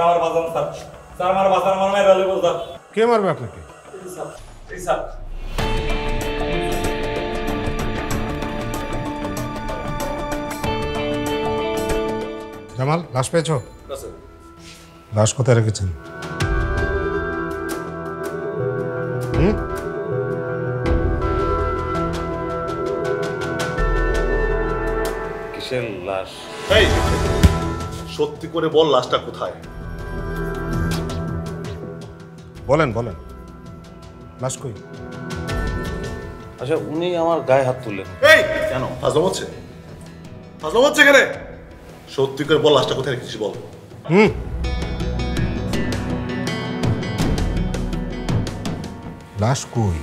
আমার বাজান sir sir আমার বাজান আমার মেয়ে বেলে বলতাম কে মারবে আপনাকে? এই স্যার জামাল, লাশ পেয়েছো? লাশ কোথায় রেখেছেন? কিসের লাশ? এই সত্যি করে বল লাশটা কোথায়? বলেন বলেন, লাশ কই? আচ্ছা উনি আমার গায়ে হাত তুললেন। এই কেন ফাজলাম হচ্ছে? ফাজলাম হচ্ছে কেন? সত্যি করে বল লাশটা কোথায় রেখেছিস বল। লাশ কই?